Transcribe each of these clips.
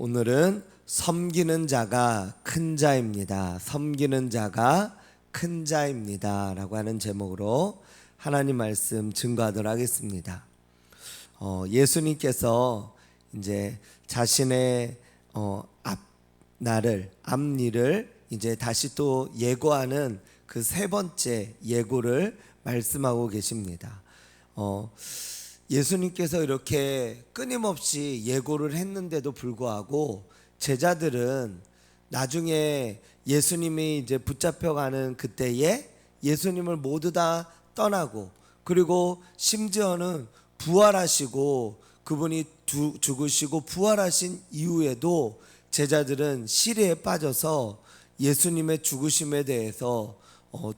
오늘은 섬기는 자가 큰 자입니다. 섬기는 자가 큰 자입니다 라고 하는 제목으로 하나님 말씀 증거하도록 하겠습니다. 예수님께서 이제 자신의 앞일을 이제 다시 또 예고하는 그 세 번째 예고를 말씀하고 계십니다. 예수님께서 이렇게 끊임없이 예고를 했는데도 불구하고 제자들은 나중에 예수님이 이제 붙잡혀가는 그때에 예수님을 모두 다 떠나고, 그리고 심지어는 부활하시고 그분이 죽으시고 부활하신 이후에도 제자들은 시리에 빠져서 예수님의 죽으심에 대해서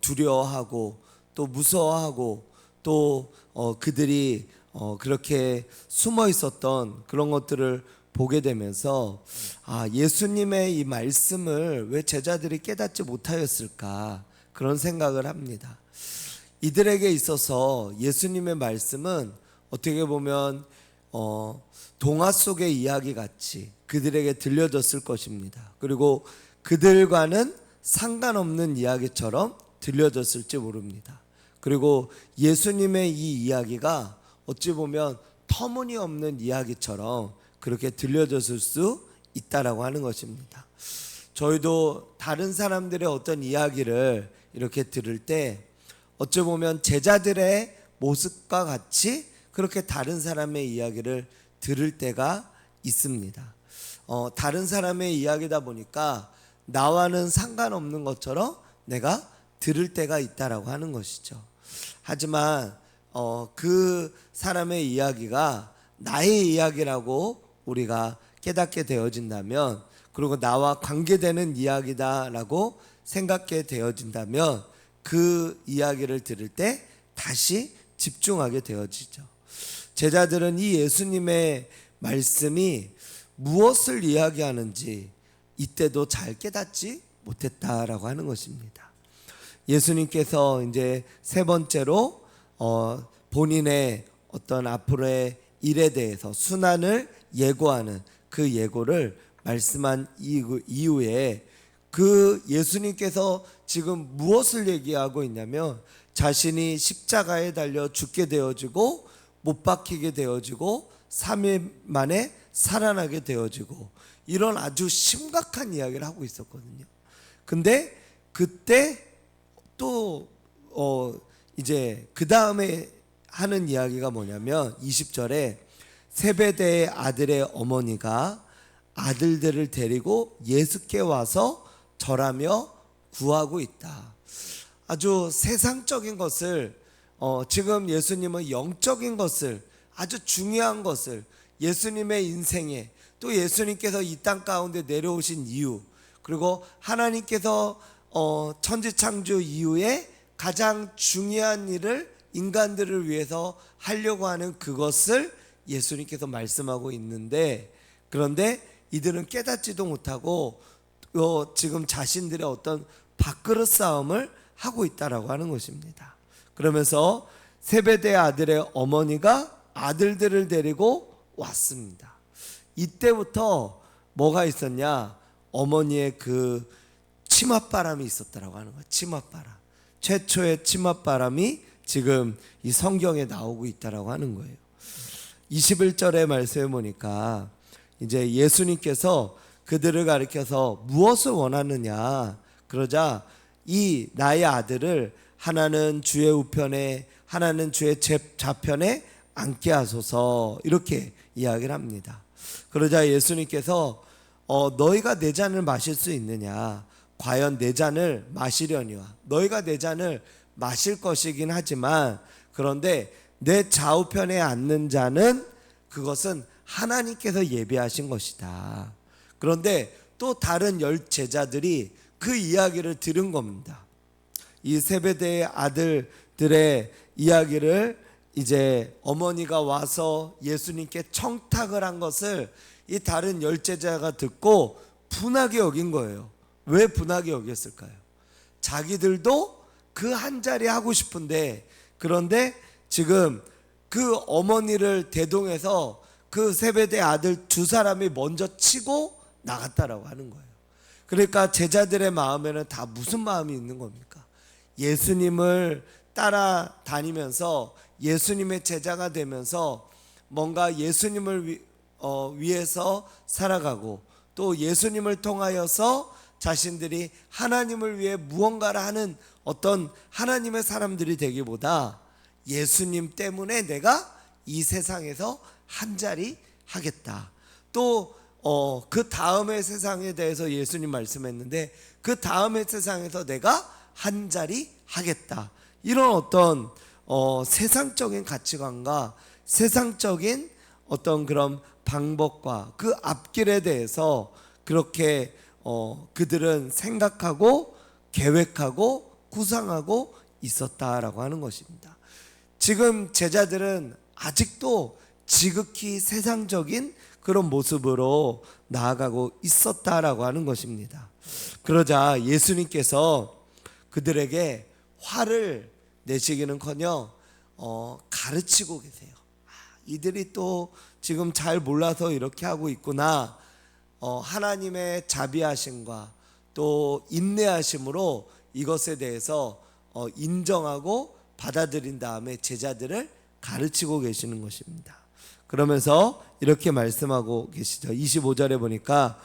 두려워하고 또 무서워하고 또 그들이 그렇게 숨어 있었던 그런 것들을 보게 되면서 예수님의 이 말씀을 왜 제자들이 깨닫지 못하였을까, 그런 생각을 합니다. 이들에게 있어서 예수님의 말씀은 어떻게 보면 동화 속의 이야기 같이 그들에게 들려졌을 것입니다. 그리고 그들과는 상관없는 이야기처럼 들려졌을지 모릅니다. 그리고 예수님의 이 이야기가 어찌 보면 터무니없는 이야기처럼 그렇게 들려졌을 수 있다라고 하는 것입니다. 저희도 다른 사람들의 어떤 이야기를 이렇게 들을 때 어찌 보면 제자들의 모습과 같이 그렇게 다른 사람의 이야기를 들을 때가 있습니다. 다른 사람의 이야기다 보니까 나와는 상관없는 것처럼 내가 들을 때가 있다라고 하는 것이죠. 하지만 그 사람의 이야기가 나의 이야기라고 우리가 깨닫게 되어진다면, 그리고 나와 관계되는 이야기다라고 생각하게 되어진다면 그 이야기를 들을 때 다시 집중하게 되어지죠. 제자들은 이 예수님의 말씀이 무엇을 이야기하는지 이때도 잘 깨닫지 못했다라고 하는 것입니다. 예수님께서 이제 세 번째로 본인의 어떤 앞으로의 일에 대해서 순환을 예고하는 그 예고를 말씀한 이후에 그 예수님께서 지금 무엇을 얘기하고 있냐면 자신이 십자가에 달려 죽게 되어지고 못 박히게 되어지고 3일 만에 살아나게 되어지고 이런 아주 심각한 이야기를 하고 있었거든요. 근데 그때 또 이제 그 다음에 하는 이야기가 뭐냐면 20절에 세베대의 아들의 어머니가 아들들을 데리고 예수께 와서 절하며 구하고 있다. 아주 세상적인 것을 지금 예수님은 영적인 것을, 아주 중요한 것을, 예수님의 인생에 또 예수님께서 이 땅 가운데 내려오신 이유, 그리고 하나님께서 천지창조 이후에 가장 중요한 일을 인간들을 위해서 하려고 하는 그것을 예수님께서 말씀하고 있는데, 그런데 이들은 깨닫지도 못하고 지금 자신들의 어떤 밥그릇 싸움을 하고 있다라고 하는 것입니다. 그러면서 세베대 아들의 어머니가 아들들을 데리고 왔습니다. 이때부터 뭐가 있었냐? 어머니의 그 치맛바람이 있었다라고 하는 거예요. 치맛바람. 최초의 치맛바람이 지금 이 성경에 나오고 있다라고 하는 거예요. 21절의 말씀에 보니까 이제 예수님께서 그들을 가리켜서 무엇을 원하느냐 그러자 이 나의 아들을 하나는 주의 우편에 하나는 주의 좌편에 앉게 하소서, 이렇게 이야기를 합니다. 그러자 예수님께서 너희가 내 잔을 마실 수 있느냐, 과연 내 잔을 마시려니와, 너희가 내 잔을 마실 것이긴 하지만 그런데 내 좌우편에 앉는 자는 그것은 하나님께서 예비하신 것이다. 그런데 또 다른 10 제자들이 그 이야기를 들은 겁니다. 이 세베대의 아들들의 이야기를 이제 어머니가 와서 예수님께 청탁을 한 것을 이 다른 10 제자가 듣고 분하게 여긴 거예요. 왜 분하게 여겼을까요? 자기들도 그 한 자리 하고 싶은데, 그런데 지금 그 어머니를 대동해서 그 세베대 아들 두 사람이 먼저 치고 나갔다라고 하는 거예요. 그러니까 제자들의 마음에는 다 무슨 마음이 있는 겁니까? 예수님을 따라다니면서 예수님의 제자가 되면서 뭔가 예수님을 위해서 살아가고 또 예수님을 통하여서 자신들이 하나님을 위해 무언가를 하는 어떤 하나님의 사람들이 되기보다 예수님 때문에 내가 이 세상에서 한 자리 하겠다. 또 그 다음의 세상에 대해서 예수님 말씀했는데 그 다음의 세상에서 내가 한 자리 하겠다. 이런 어떤 세상적인 가치관과 세상적인 어떤 그런 방법과 그 앞길에 대해서 그렇게 그들은 생각하고 계획하고 구상하고 있었다라고 하는 것입니다. 지금 제자들은 아직도 지극히 세상적인 그런 모습으로 나아가고 있었다라고 하는 것입니다. 그러자 예수님께서 그들에게 화를 내시기는커녕 가르치고 계세요. 이들이 또 지금 잘 몰라서 이렇게 하고 있구나. 하나님의 자비하심과 또 인내하심으로 이것에 대해서 인정하고 받아들인 다음에 제자들을 가르치고 계시는 것입니다. 그러면서 이렇게 말씀하고 계시죠. 25절에 보니까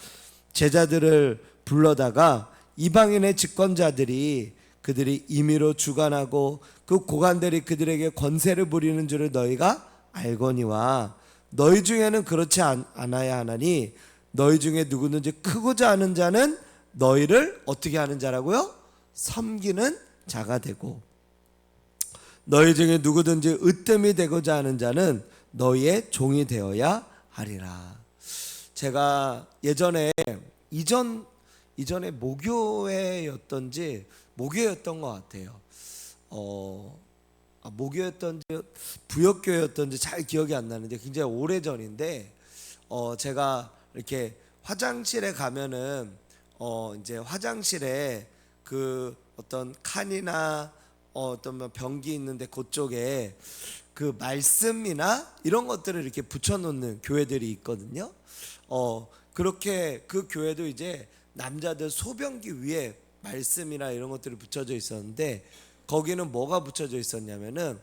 제자들을 불러다가 이방인의 집권자들이 그들이 임의로 주관하고 그 고관들이 그들에게 권세를 부리는 줄을 너희가 알거니와 너희 중에는 그렇지 않아야 하나니 너희 중에 누구든지 크고자 하는 자는 너희를 어떻게 하는 자라고요? 섬기는 자가 되고 너희 중에 누구든지 으뜸이 되고자 하는 자는 너희의 종이 되어야 하리라. 제가 이전에 모교였던 것 같아요. 모교였던지 부역교였던지 잘 기억이 안 나는데 굉장히 오래 전인데 제가 이렇게 화장실에 가면은 이제 화장실에 그 어떤 칸이나 어떤 변기 있는데 그쪽에 그 말씀이나 이런 것들을 이렇게 붙여놓는 교회들이 있거든요. 그렇게 그 교회도 이제 남자들 소변기 위에 말씀이나 이런 것들이 붙여져 있었는데 거기는 뭐가 붙여져 있었냐면은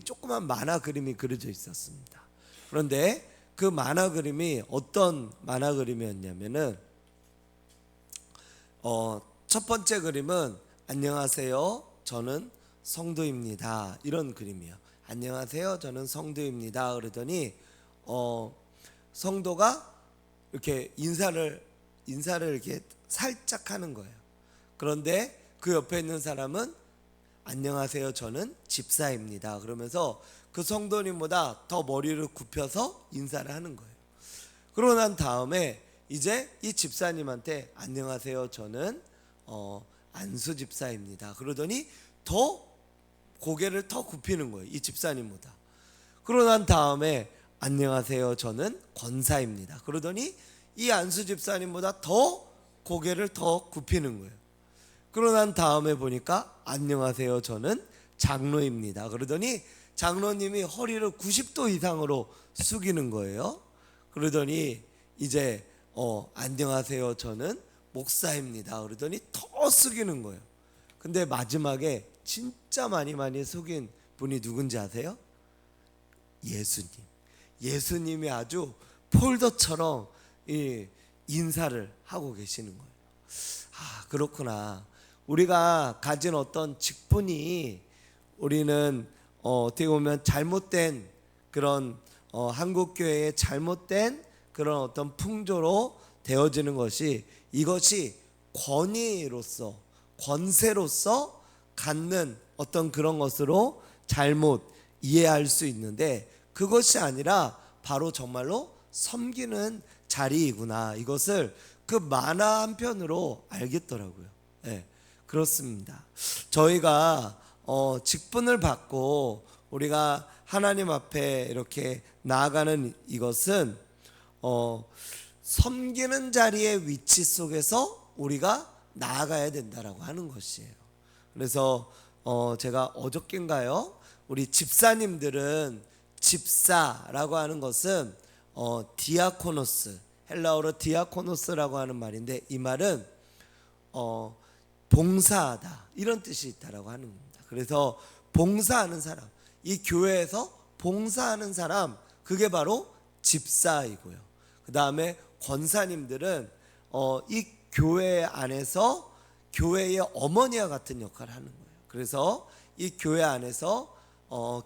조그만 만화 그림이 그려져 있었습니다. 그런데 그 만화 그림이 어떤 만화 그림이었냐면은 첫 번째 그림은 안녕하세요, 저는 성도입니다. 이런 그림이에요. 안녕하세요, 저는 성도입니다. 그러더니 성도가 이렇게 인사를 이렇게 살짝 하는 거예요. 그런데 그 옆에 있는 사람은 안녕하세요, 저는 집사입니다. 그러면서 그 성도님보다 더 머리를 굽혀서 인사를 하는 거예요. 그러고 난 다음에 이제 이 집사님한테 안녕하세요, 저는 안수 집사입니다. 그러더니 더 고개를 더 굽히는 거예요. 이 집사님보다. 그러고 난 다음에 안녕하세요, 저는 권사입니다. 그러더니 이 안수 집사님보다 더 고개를 더 굽히는 거예요. 그러고 난 다음에 보니까 안녕하세요, 저는 장로입니다. 그러더니 장로님이 허리를 90도 이상으로 숙이는 거예요. 그러더니 이제 안녕하세요, 저는 목사입니다. 그러더니 더 숙이는 거예요. 근데 마지막에 진짜 많이 숙인 분이 누군지 아세요? 예수님이 아주 폴더처럼 인사를 하고 계시는 거예요. 그렇구나. 우리가 가진 어떤 직분이 우리는 어떻게 보면 잘못된 그런 한국교회의 잘못된 그런 어떤 풍조로 되어지는 것이 이것이 권세로서 갖는 어떤 그런 것으로 잘못 이해할 수 있는데 그것이 아니라 바로 정말로 섬기는 자리이구나. 이것을 그 만화 한 편으로 알겠더라고요. 네, 그렇습니다. 저희가 직분을 받고 우리가 하나님 앞에 이렇게 나아가는 이것은 섬기는 자리의 위치 속에서 우리가 나아가야 된다라고 하는 것이에요. 그래서 제가 어저께인가요? 우리 집사님들은 집사라고 하는 것은 디아코노스, 헬라어로 디아코노스라고 하는 말인데, 이 말은 봉사하다 이런 뜻이 있다라고 하는 겁니다. 그래서 봉사하는 사람, 이 교회에서 봉사하는 사람, 그게 바로 집사이고요. 그 다음에 권사님들은 이 교회 안에서 교회의 어머니와 같은 역할을 하는 거예요. 그래서 이 교회 안에서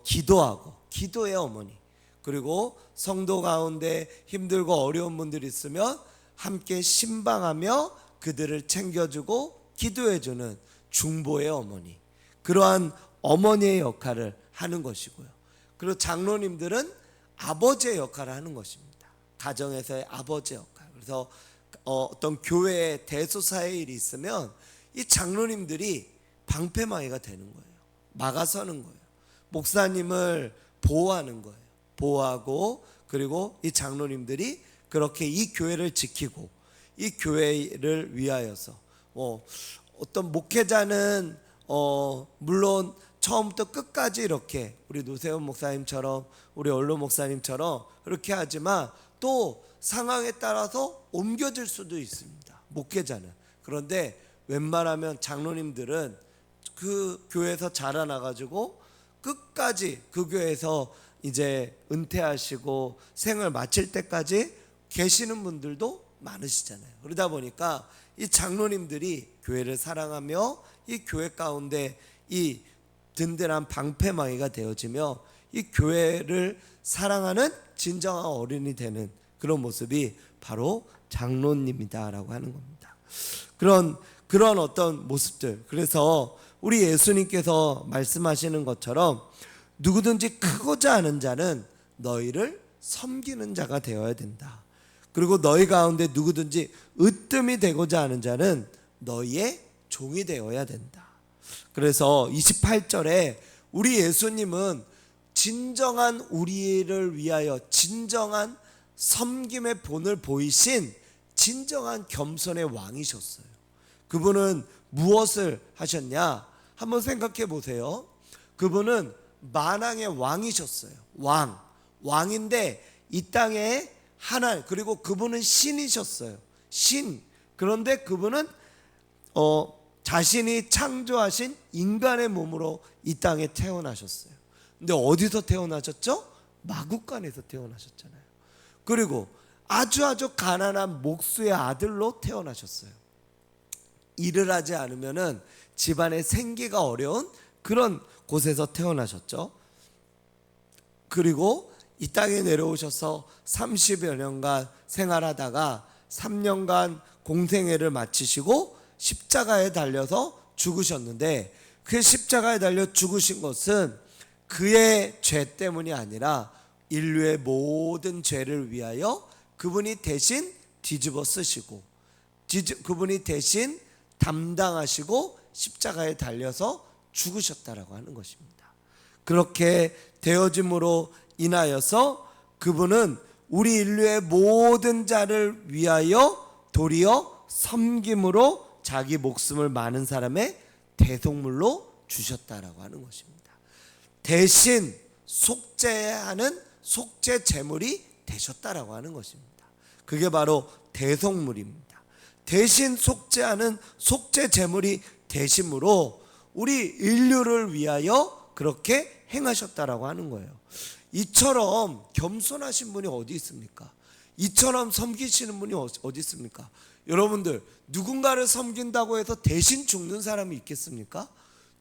기도하고, 기도의 어머니, 그리고 성도 가운데 힘들고 어려운 분들이 있으면 함께 신방하며 그들을 챙겨주고 기도해주는 중보의 어머니, 그러한 어머니의 역할을 하는 것이고요. 그리고 장로님들은 아버지의 역할을 하는 것입니다. 가정에서의 아버지의 역할. 그래서 어떤 교회에 대소사의 일이 있으면 이 장로님들이 방패막이가 되는 거예요. 막아서는 거예요. 목사님을 보호하는 거예요. 보호하고, 그리고 이 장로님들이 그렇게 이 교회를 지키고 이 교회를 위하여서 어떤 목회자는 물론 처음부터 끝까지 이렇게 우리 노세훈 목사님처럼, 우리 언론 목사님처럼 그렇게 하지만 또 상황에 따라서 옮겨질 수도 있습니다, 목회자는. 그런데 웬만하면 장로님들은 그 교회에서 자라나가지고 끝까지 그 교회에서 이제 은퇴하시고 생을 마칠 때까지 계시는 분들도 많으시잖아요. 그러다 보니까 이 장로님들이 교회를 사랑하며 이 교회 가운데 이 든든한 방패막이가 되어지며 이 교회를 사랑하는 진정한 어른이 되는 그런 모습이 바로 장로님이다라고 하는 겁니다. 그런 어떤 모습들. 그래서 우리 예수님께서 말씀하시는 것처럼 누구든지 크고자 하는 자는 너희를 섬기는 자가 되어야 된다. 그리고 너희 가운데 누구든지 으뜸이 되고자 하는 자는 너희의 종이 되어야 된다. 그래서 28절에 우리 예수님은 진정한 우리를 위하여 진정한 섬김의 본을 보이신 진정한 겸손의 왕이셨어요. 그분은 무엇을 하셨냐? 한번 생각해 보세요. 그분은 만왕의 왕이셨어요. 왕인데 이 땅에 하나님, 그리고 그분은 신이셨어요. 신. 그런데 그분은 자신이 창조하신 인간의 몸으로 이 땅에 태어나셨어요. 근데 어디서 태어나셨죠? 마구간에서 태어나셨잖아요. 그리고 아주 가난한 목수의 아들로 태어나셨어요. 일을 하지 않으면은 집안의 생계가 어려운 그런 곳에서 태어나셨죠. 그리고 이 땅에 내려오셔서 30여 년간 생활하다가 3년간 공생애를 마치시고 십자가에 달려서 죽으셨는데, 그 십자가에 달려 죽으신 것은 그의 죄 때문이 아니라 인류의 모든 죄를 위하여 그분이 대신 뒤집어 쓰시고 그분이 대신 담당하시고 십자가에 달려서 죽으셨다라고 하는 것입니다. 그렇게 되어짐으로 인하여서 그분은 우리 인류의 모든 자를 위하여 도리어 섬김으로 자기 목숨을 많은 사람의 대속물로 주셨다라고 하는 것입니다. 대신 속죄하는 속죄 제물이 되셨다라고 하는 것입니다. 그게 바로 대속물입니다. 대신 속죄하는 속죄 제물이 되심으로 우리 인류를 위하여 그렇게 행하셨다라고 하는 거예요. 이처럼 겸손하신 분이 어디 있습니까? 이처럼 섬기시는 분이 어디 있습니까? 여러분들, 누군가를 섬긴다고 해서 대신 죽는 사람이 있겠습니까?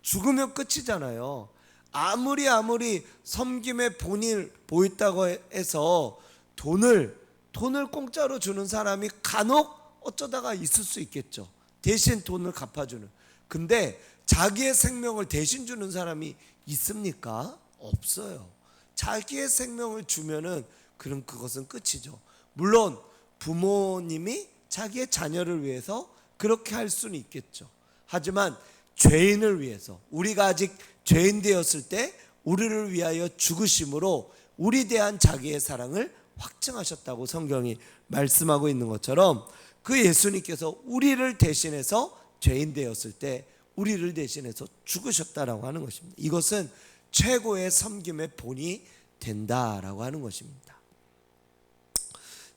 죽으면 끝이잖아요. 아무리 섬김의 본을 보였다고 해서 돈을 공짜로 주는 사람이 간혹 어쩌다가 있을 수 있겠죠. 대신 돈을 갚아주는. 근데 자기의 생명을 대신 주는 사람이 있습니까? 없어요. 자기의 생명을 주면은 그것은 끝이죠. 물론 부모님이 자기의 자녀를 위해서 그렇게 할 수는 있겠죠. 하지만 죄인을 위해서, 우리가 아직 죄인 되었을 때 우리를 위하여 죽으심으로 우리 대한 자기의 사랑을 확증하셨다고 성경이 말씀하고 있는 것처럼, 그 예수님께서 우리를 대신해서 죄인 되었을 때 우리를 대신해서 죽으셨다라고 하는 것입니다. 이것은 최고의 섬김의 본이 된다라고 하는 것입니다.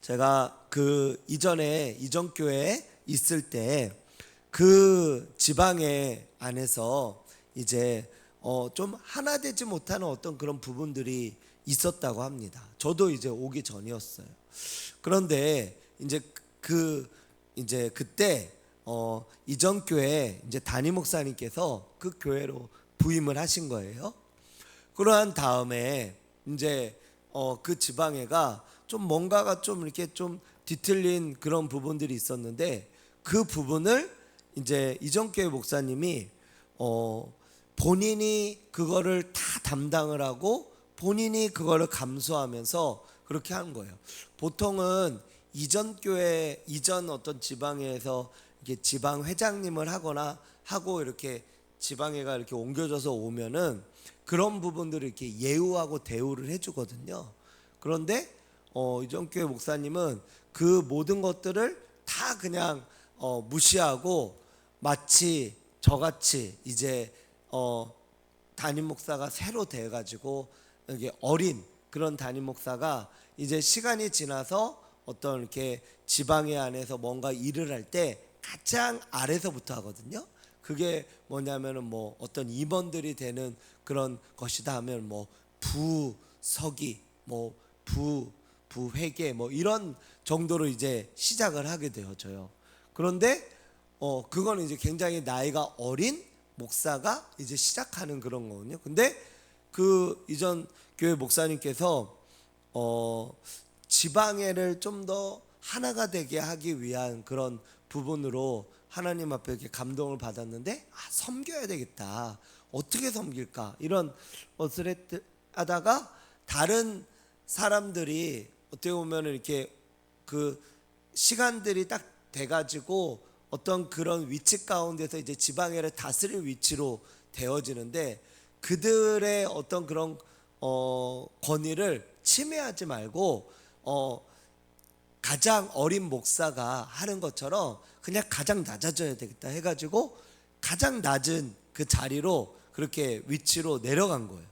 제가 그 이전에 이전 교회에 있을 때 그 지방에 안에서 이제 좀 하나 되지 못하는 어떤 그런 부분들이 있었다고 합니다. 저도 이제 오기 전이었어요. 그런데 이제 그때 이전 교회 이제 담임 목사님께서 그 교회로 부임을 하신 거예요. 그러한 다음에 이제 그 지방에가 좀 뭔가가 좀 이렇게 좀 뒤틀린 그런 부분들이 있었는데, 그 부분을 이제 이전 교회 목사님이 본인이 그거를 다 담당을 하고 본인이 그거를 감수하면서 그렇게 한 거예요. 보통은 이전 교회 이전 어떤 지방에서 이렇게 지방 회장님을 하거나 하고 이렇게 지방에가 이렇게 옮겨져서 오면은 그런 부분들을 이렇게 예우하고 대우를 해주거든요. 그런데 이전 교회 목사님은 그 모든 것들을 다 그냥 무시하고 마치 저같이 이제 담임 목사가 새로 돼가지고 이게 어린 그런 담임 목사가 이제 시간이 지나서 어떤 이렇게 지방회 안에서 뭔가 일을 할 때 가장 아래서부터 하거든요. 그게 뭐냐면은 뭐 어떤 임원들이 되는 그런 것이다 하면 뭐 부서기, 뭐 부회계 뭐 이런 정도로 이제 시작을 하게 되어져요. 그런데 그거는 이제 굉장히 나이가 어린 목사가 이제 시작하는 그런 거거든요. 근데 그 이전 교회 목사님께서 지방회를 좀 더 하나가 되게 하기 위한 그런 부분으로 하나님 앞에 이렇게 감동을 받았는데, 섬겨야 되겠다. 어떻게 섬길까? 이런 것을 하다가 다른 사람들이 어떻게 보면 이렇게 그 시간들이 딱 돼가지고 어떤 그런 위치 가운데서 이제 지방회를 다스릴 위치로 되어지는데, 그들의 어떤 그런 권위를 침해하지 말고 가장 어린 목사가 하는 것처럼 그냥 가장 낮아져야 되겠다 해가지고 가장 낮은 그 자리로 그렇게 위치로 내려간 거예요.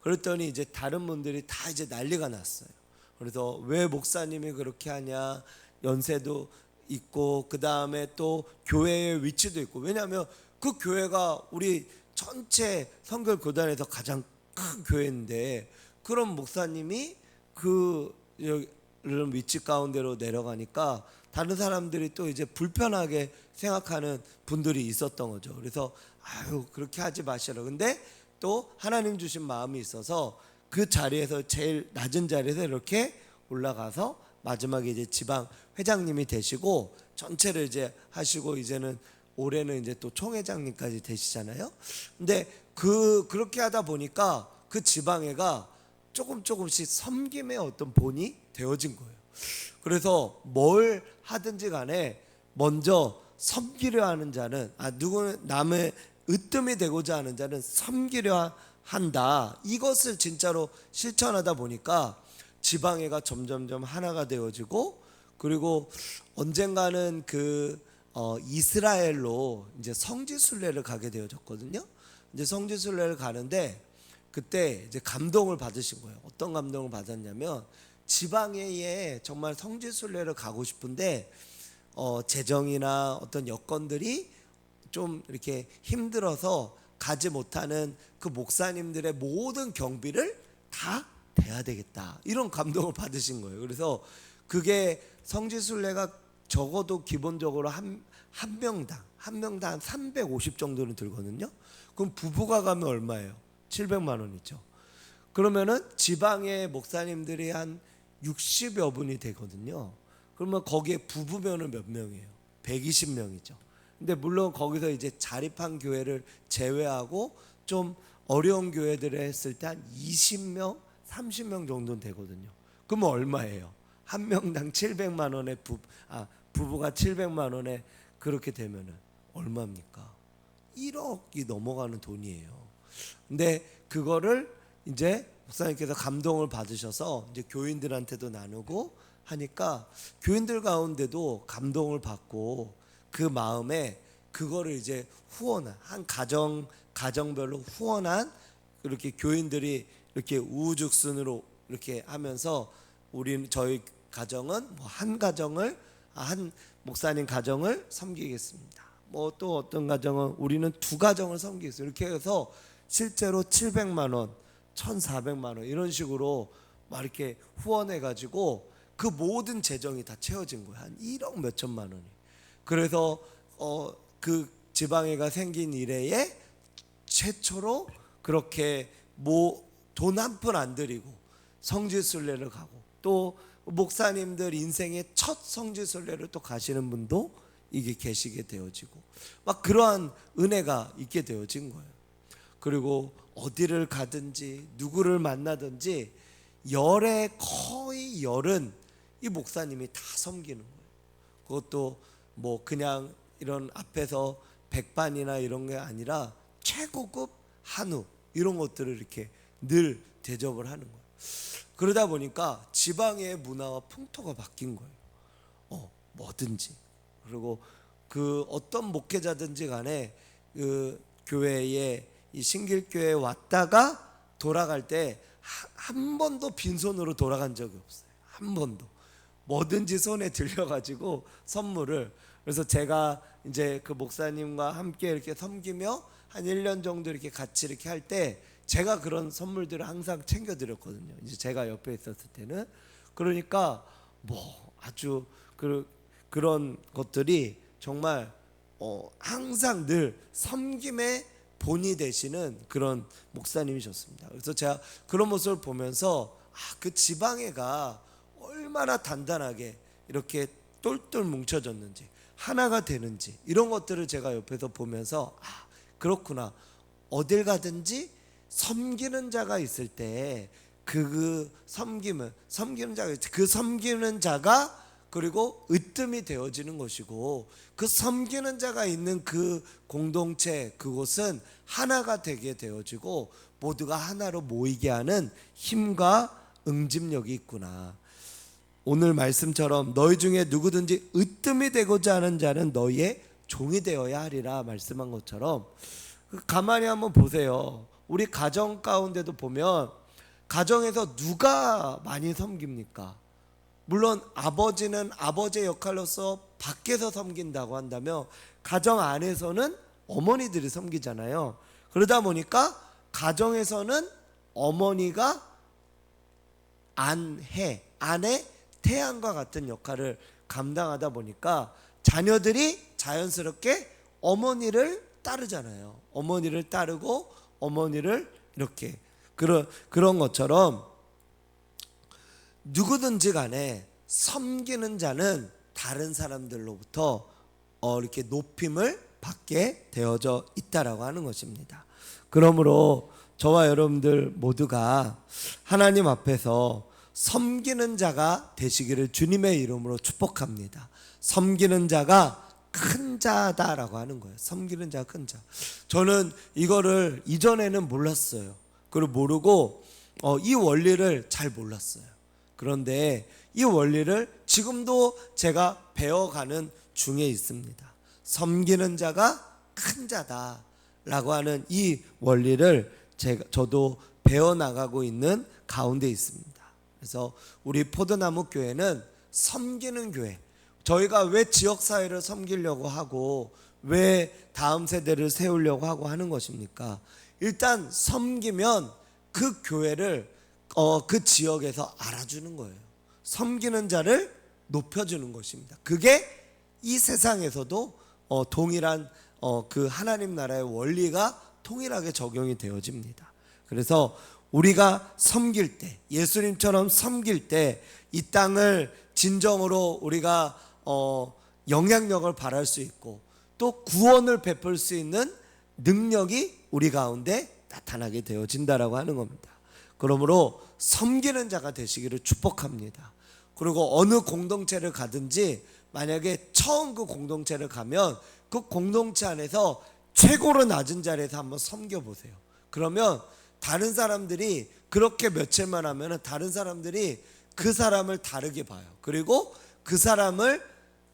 그랬더니 이제 다른 분들이 다 이제 난리가 났어요. 그래서 왜 목사님이 그렇게 하냐, 연세도 있고 그 다음에 또 교회의 위치도 있고, 왜냐하면 그 교회가 우리 전체 선교 교단에서 가장 큰 교회인데 그런 목사님이 이런 위치 가운데로 내려가니까 다른 사람들이 또 이제 불편하게 생각하는 분들이 있었던 거죠. 그래서 그렇게 하지 마시라. 근데 또 하나님 주신 마음이 있어서 그 자리에서 제일 낮은 자리에서 이렇게 올라가서 마지막에 이제 지방 회장님이 되시고 전체를 이제 하시고, 이제는 올해는 이제 또 총회장님까지 되시잖아요. 근데 그렇게 하다 보니까 그 지방회가 조금씩 섬김의 어떤 본이 되어진 거예요. 그래서 뭘 하든지 간에 먼저 섬기려 하는 자는 누구는 남의 으뜸이 되고자 하는 자는 섬기려 한다. 이것을 진짜로 실천하다 보니까 지방회가 점점점 하나가 되어지고, 그리고 언젠가는 이스라엘로 이제 성지순례를 가게 되어졌거든요. 이제 성지순례를 가는데 그때 이제 감동을 받으신 거예요. 어떤 감동을 받았냐면, 지방회에 정말 성지순례를 가고 싶은데 재정이나 어떤 여건들이 좀 이렇게 힘들어서 가지 못하는 그 목사님들의 모든 경비를 다 대야 되겠다, 이런 감동을 받으신 거예요. 그래서 그게 성지순례가 적어도 기본적으로 한 명당 한 350 정도는 들거든요. 그럼 부부가 가면 얼마예요? 700만 원이죠. 그러면은 지방의 목사님들이 한 60여 분이 되거든요. 그러면 거기에 부부면은 몇 명이에요? 120명이죠. 근데 물론 거기서 이제 자립한 교회를 제외하고 좀 어려운 교회들을 했을 때 한 20명, 30명 정도는 되거든요. 그러면 얼마예요? 한 명당 700만 원에 부부가 700만 원에 그렇게 되면은 얼마입니까? 1억이 넘어가는 돈이에요. 근데 그거를 이제 목사님께서 감동을 받으셔서 이제 교인들한테도 나누고 하니까 교인들 가운데도 감동을 받고 그 마음에 그거를 이제 후원한 한 가정별로 후원한 그렇게 교인들이 이렇게 우후죽순으로 이렇게 하면서 저희 가정은 뭐 한 목사님 가정을 섬기겠습니다. 뭐 또 어떤 가정은 우리는 2가정을 섬기겠습니다. 이렇게 해서 실제로 700만 원, 1,400만 원 이런 식으로 막 이렇게 후원해 가지고 그 모든 재정이 다 채워진 거예요. 한 1억 몇천만 원이. 그래서 그 지방회가 생긴 이래에 최초로 그렇게 뭐 돈 한 푼 안 들이고 성지순례를 가고, 또 목사님들 인생의 첫 성지순례를 또 가시는 분도 이게 계시게 되어지고, 막 그러한 은혜가 있게 되어진 거예요. 그리고 어디를 가든지 누구를 만나든지 거의 열은 이 목사님이 다 섬기는 거예요. 그것도 뭐 그냥 이런 앞에서 백반이나 이런 게 아니라 최고급 한우 이런 것들을 이렇게 늘 대접을 하는 거예요. 그러다 보니까 지방의 문화와 풍토가 바뀐 거예요. 뭐든지. 그리고 그 어떤 목회자든지 간에 그 교회에 이 신길교회에 왔다가 돌아갈 때 한 번도 빈손으로 돌아간 적이 없어요. 한 번도. 뭐든지 손에 들려가지고 선물을. 그래서 제가 이제 그 목사님과 함께 이렇게 섬기며 한 1년 정도 이렇게 같이 이렇게 할 때 제가 그런 선물들을 항상 챙겨드렸거든요. 이제 제가 옆에 있었을 때는. 그러니까 뭐 아주 그런 것들이 정말 항상 늘 섬김의 본이 되시는 그런 목사님이셨습니다. 그래서 제가 그런 모습을 보면서 그 지방회가 얼마나 단단하게 이렇게 똘똘 뭉쳐졌는지, 하나가 되는지, 이런 것들을 제가 옆에서 보면서 그렇구나. 어딜 가든지 섬기는 자가 있을 때 그 섬기는 자가 그리고 으뜸이 되어지는 것이고, 그 섬기는 자가 있는 그 공동체, 그곳은 하나가 되게 되어지고 모두가 하나로 모이게 하는 힘과 응집력이 있구나. 오늘 말씀처럼 너희 중에 누구든지 으뜸이 되고자 하는 자는 너희의 종이 되어야 하리라 말씀한 것처럼, 가만히 한번 보세요. 우리 가정 가운데도 보면 가정에서 누가 많이 섬깁니까? 물론 아버지는 아버지의 역할로서 밖에서 섬긴다고 한다면 가정 안에서는 어머니들이 섬기잖아요. 그러다 보니까 가정에서는 어머니가 아내 태양과 같은 역할을 감당하다 보니까 자녀들이 자연스럽게 어머니를 따르잖아요. 어머니를 따르고 어머니를 이렇게 그런 것처럼 누구든지 간에 섬기는 자는 다른 사람들로부터 이렇게 높임을 받게 되어져 있다라고 하는 것입니다. 그러므로 저와 여러분들 모두가 하나님 앞에서 섬기는 자가 되시기를 주님의 이름으로 축복합니다. 섬기는 자가 큰 자다라고 하는 거예요. 섬기는 자가 큰 자. 저는 이거를 이전에는 몰랐어요. 그걸 모르고 이 원리를 잘 몰랐어요. 그런데 이 원리를 지금도 제가 배워가는 중에 있습니다. 섬기는 자가 큰 자다라고 하는 이 원리를 저도 배워나가고 있는 가운데 있습니다. 그래서 우리 포도나무 교회는 섬기는 교회. 저희가 왜 지역사회를 섬기려고 하고 왜 다음 세대를 세우려고 하고 하는 것입니까? 일단 섬기면 그 교회를 그 지역에서 알아주는 거예요. 섬기는 자를 높여주는 것입니다. 그게 이 세상에서도 동일한 그 하나님 나라의 원리가 통일하게 적용이 되어집니다. 그래서 우리가 섬길 때, 예수님처럼 섬길 때 이 땅을 진정으로 우리가 영향력을 발할 수 있고 또 구원을 베풀 수 있는 능력이 우리 가운데 나타나게 되어진다라고 하는 겁니다. 그러므로 섬기는 자가 되시기를 축복합니다. 그리고 어느 공동체를 가든지 만약에 처음 그 공동체를 가면 그 공동체 안에서 최고로 낮은 자리에서 한번 섬겨보세요. 그러면 다른 사람들이 그렇게 며칠만 하면 다른 사람들이 그 사람을 다르게 봐요. 그리고 그 사람을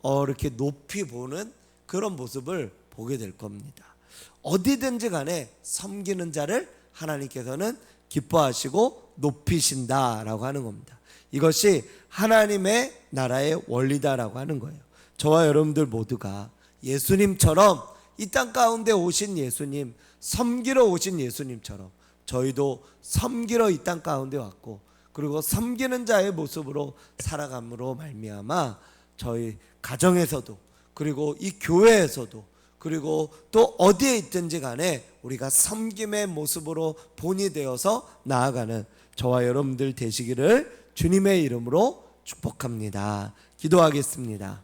이렇게 높이 보는 그런 모습을 보게 될 겁니다. 어디든지 간에 섬기는 자를 하나님께서는 기뻐하시고 높이신다라고 하는 겁니다. 이것이 하나님의 나라의 원리다라고 하는 거예요. 저와 여러분들 모두가 예수님처럼 이 땅 가운데 오신 예수님, 섬기러 오신 예수님처럼 저희도 섬기러 이 땅 가운데 왔고, 그리고 섬기는 자의 모습으로 살아감으로 말미암아 저희 가정에서도, 그리고 이 교회에서도, 그리고 또 어디에 있든지 간에 우리가 섬김의 모습으로 본이 되어서 나아가는 저와 여러분들 되시기를 주님의 이름으로 축복합니다. 기도하겠습니다.